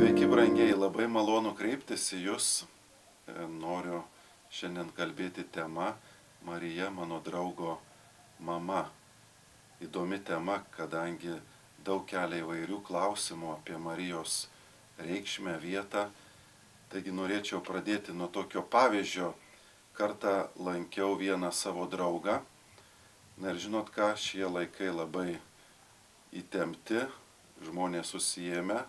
Sveiki, brangiai, labai malonu kreiptis į Jūs. Noriu šiandien kalbėti tema Marija, mano draugo mama. Įdomi tema, kadangi daug kelia įvairių klausimų apie Marijos reikšmę, vietą. Taigi norėčiau pradėti nuo tokio pavyzdžio. Kartą lankiau vieną savo draugą. Na ir žinot ką, šie laikai labai įtempti, žmonės susijėmę.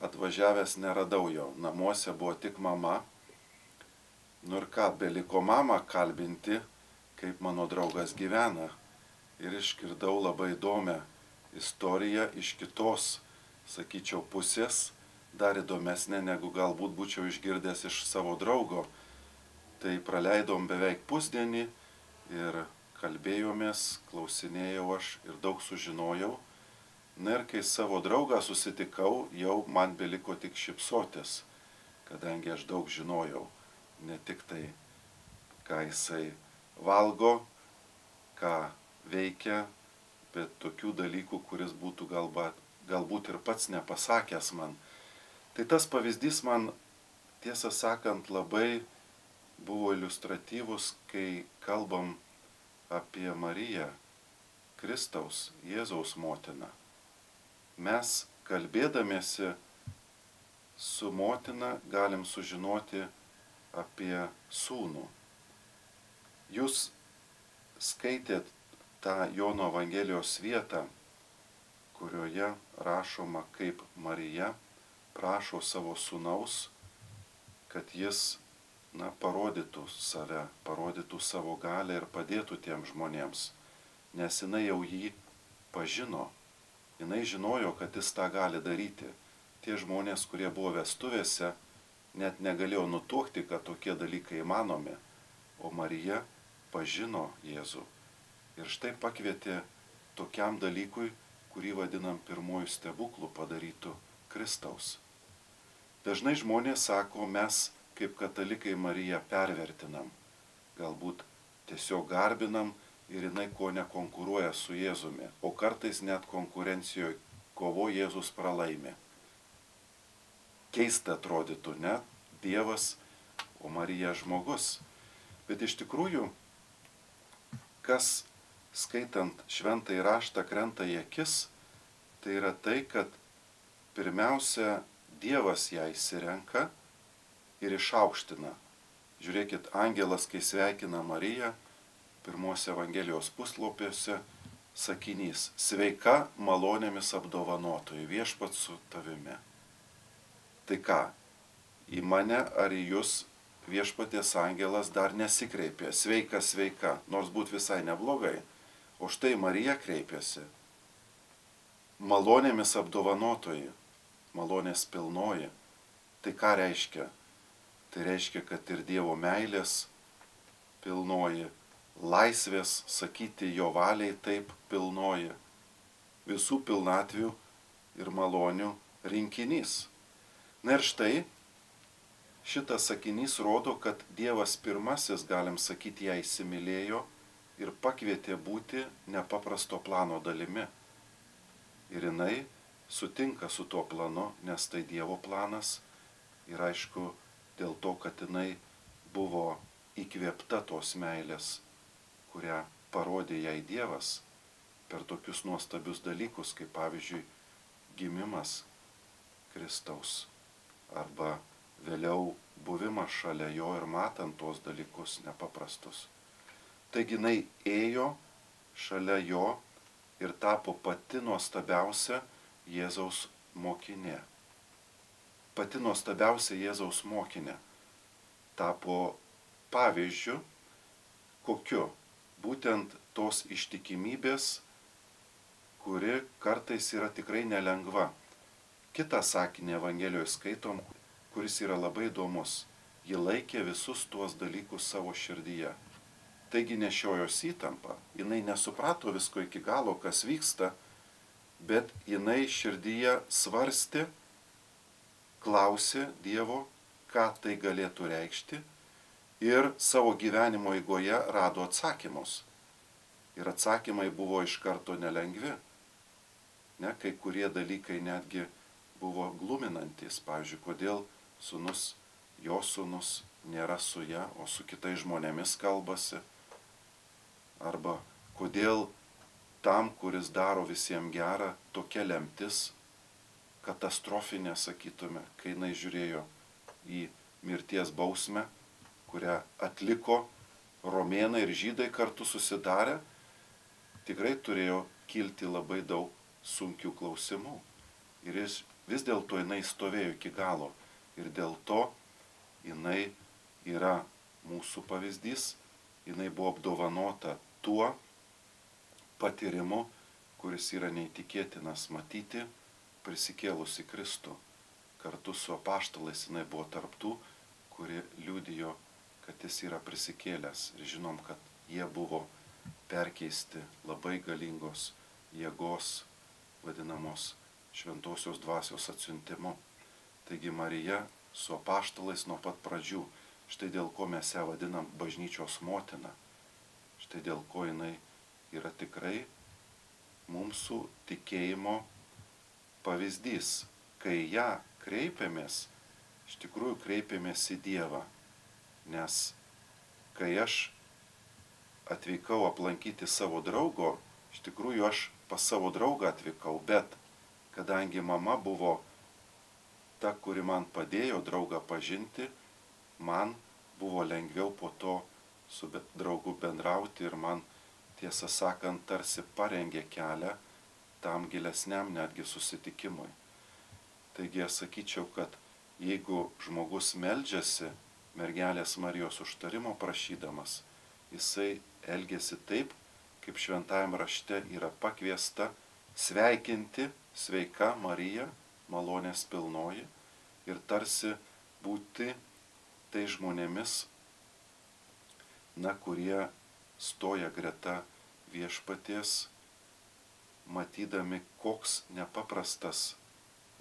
Atvažiavęs neradau jo, namuose buvo tik mama. Nu ir ką, beliko mamą kalbinti, kaip mano draugas gyvena. Ir išgirdau labai įdomią istoriją iš kitos, sakyčiau, pusės, dar įdomesnė, negu galbūt būčiau išgirdęs iš savo draugo. Tai praleidom beveik pusdienį ir kalbėjomės, klausinėjau aš ir daug sužinojau. Na ir kai savo draugą susitikau, jau man beliko tik šypsotis, kadangi aš daug žinojau, ne tik tai, ką jisai valgo, ką veikia, bet tokių dalykų, kuris būtų galbūt ir pats nepasakęs man. Tai tas pavyzdys man, tiesą sakant, labai buvo iliustratyvus, kai kalbam apie Mariją, Kristaus, Jėzaus motiną. Mes, kalbėdamiesi su motina, galim sužinoti apie sūnų. Jūs skaitėt tą Jono Evangelijos vietą, kurioje rašoma, kaip Marija prašo savo sūnaus, kad jis parodytų save, parodytų savo galią ir padėtų tiem žmonėms, nes jinai jau jį pažino. Jinai žinojo, kad jis tą gali daryti. Tie žmonės, kurie buvo vestuvėse, net negalėjo nutuokti, kad tokie dalykai įmanomi. O Marija pažino Jėzų. Ir štai pakvietė tokiam dalykui, kurį vadinam pirmojų stebuklų padarytų Kristaus. Dažnai žmonės sako, mes kaip katalikai Mariją pervertinam. Galbūt tiesiog garbinam, ir jinai ko nekonkuruoja su Jėzumi, o kartais net konkurencijoje kovo Jėzus pralaimi. Keista atrodytų, ne? Dievas, o Marija žmogus. Bet iš tikrųjų, kas skaitant šventąjį raštą krenta į akis, tai yra tai, kad pirmiausia Dievas ją įsirenka ir išaukština. Žiūrėkit, angelas, kai sveikina Mariją, pirmose Evangelijos puslapiuose sakinys: sveika malonėmis apdovanotoji, viešpats su tavimi. Tai ką, į mane ar į jūs viešpaties angelas dar nesikreipė, sveika, sveika, nors būt visai neblogai, o štai Marija kreipėsi. Malonėmis apdovanotoji, malonės pilnoji. Tai ką reiškia? Tai reiškia, kad ir Dievo meilės pilnoji, laisvės sakyti jo valiai taip pilnoji, visų pilnatvių ir malonių rinkinys. Na ir štai šitas sakinys rodo, kad Dievas pirmasis, galim sakyti, ją įsimylėjo ir pakvietė būti nepaprasto plano dalimi. Ir jinai sutinka su tuo planu, nes tai Dievo planas ir aišku dėl to, kad jinai buvo įkvėpta tos meilės, kurią parodė jai Dievas per tokius nuostabius dalykus, kaip pavyzdžiui gimimas Kristaus arba vėliau buvimas šalia jo ir matant tos dalykus nepaprastus. Taigi jinai ėjo šalia jo ir tapo pati nuostabiausia Jėzaus mokinė. Pati nuostabiausia Jėzaus mokinė tapo pavyzdžiu, kokiu? Būtent tos ištikimybės, kuri kartais yra tikrai nelengva. Kitą sakinį Evangelijoje skaitom, kuris yra labai įdomus. Ji laikė visus tuos dalykus savo širdyje. Taigi nešiojos įtampą. Jinai nesuprato visko iki galo, kas vyksta, bet jinai širdyje svarstė, klausė Dievo, ką tai galėtų reikšti, ir savo gyvenimo eigoje rado atsakymus. Ir atsakymai buvo iš karto nelengvi. Ne, kai kurie dalykai netgi buvo gluminantis. Pavyzdžiui, kodėl jo sūnus nėra su ja, o su kitais žmonėmis kalbasi. Arba kodėl tam, kuris daro visiems gerą, tokia lemtis katastrofinė, sakytume, kai jinai žiūrėjo į mirties bausmę, kurią atliko romėnai ir žydai kartu susidarę, tikrai turėjo kilti labai daug sunkių klausimų. Ir vis dėlto jinai stovėjo iki galo. Ir dėl to jinai yra mūsų pavyzdys, jinai buvo apdovanota tuo patyrimu, kuris yra neįtikėtinas matyti prisikėlusi Kristų. Kartu su apaštalais jinai buvo tarptų, kuri liudijo, kad jis yra prisikėlęs. Ir žinom, kad jie buvo perkeisti labai galingos jėgos, vadinamos šventosios dvasios atsiuntimu. Taigi Marija su apaštalais nuo pat pradžių, štai dėl ko mes ją vadinam bažnyčios motina, štai dėl ko jinai yra tikrai mūsų tikėjimo pavyzdys. Kai ją kreipiamės, iš tikrųjų kreipiamės į Dievą, nes kai aš atvykau aplankyti savo draugo, iš tikrųjų aš pas savo draugą atvykau, bet kadangi mama buvo ta, kuri man padėjo draugą pažinti, man buvo lengviau po to su draugu bendrauti ir man, tiesą sakant, tarsi parengė kelią tam gilesniam netgi susitikimui. Taigi aš sakyčiau, kad jeigu žmogus meldžiasi mergelės Marijos užtarimo prašydamas, jisai elgiasi taip, kaip šventajam rašte yra pakviesta sveikinti sveika Marija, malonės pilnoji, ir tarsi būti tai žmonėmis, kurie stoja greta viešpaties, matydami, koks nepaprastas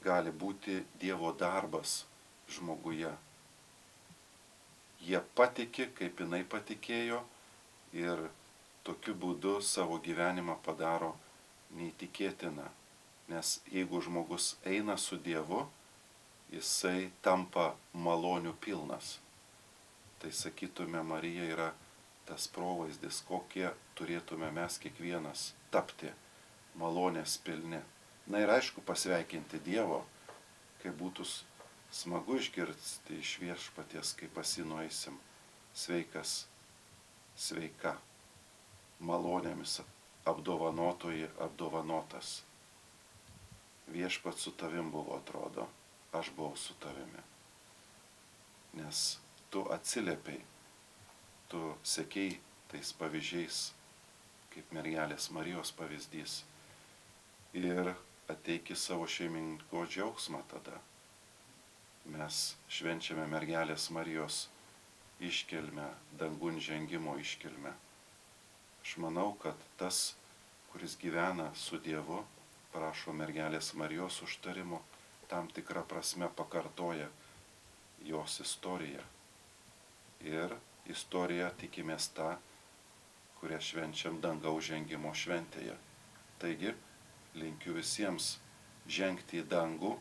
gali būti Dievo darbas žmoguje. Jie patiki, kaip jinai patikėjo, ir tokiu būdu savo gyvenimą padaro neįtikėtiną. Nes jeigu žmogus eina su Dievu, jisai tampa malonių pilnas. Tai sakytume, Marija yra tas provaizdis, kokie turėtume mes kiekvienas tapti malonės pilni. Na ir aišku, pasveikinti Dievo, kai būtų smagu išgirsti iš viešpaties, kai pas jį nueisim, sveikas, sveika, malonėmis apdovanotoji, apdovanotas. Viešpats su tavim buvo, atrodo, aš buvau su tavimi. Nes tu atsiliepiai, tu sekei tais pavyzdžiais, kaip mergelės Marijos pavyzdys. Ir ateiki savo šeimininko džiaugsmą tada. Mes švenčiame mergelės Marijos iškilmę, dangun žengimo iškilmę. Aš manau, kad tas, kuris gyvena su Dievu, prašo mergelės Marijos užtarimo, tam tikrą prasme pakartoja jos istoriją. Ir istoriją tikimės tą, kurią švenčiam dangaus žengimo šventėje. Taigi, linkiu visiems žengti į dangų,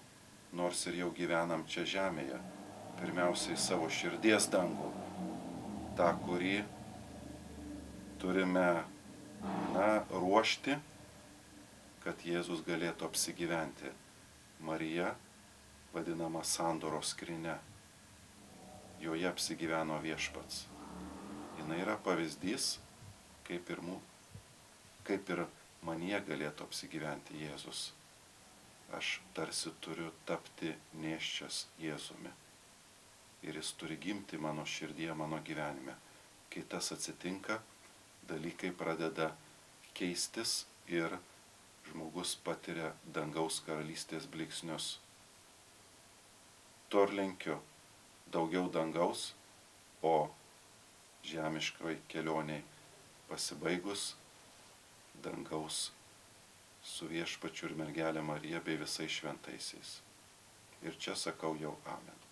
nors ir jau gyvenam čia žemėje. Pirmiausiai savo širdies dangų, tą, kurį turime ruošti, kad Jėzus galėtų apsigyventi. Marija vadinama sandoros skrynia. Joje apsigyveno viešpats. Jis yra pavyzdys, kaip ir manyje galėtų apsigyventi Jėzus. Aš tarsi turiu tapti nėščias Jėzumi. Ir jis turi gimti mano širdyje, mano gyvenime. Kai tas atsitinka, dalykai pradeda keistis ir žmogus patiria dangaus karalystės blyksnius. To ir linkiu daugiau dangaus, o žemiškoj kelioniai pasibaigus dangaus su viešpačiu ir mergelė Marija bei visais šventaisiais. Ir čia sakau jau amen.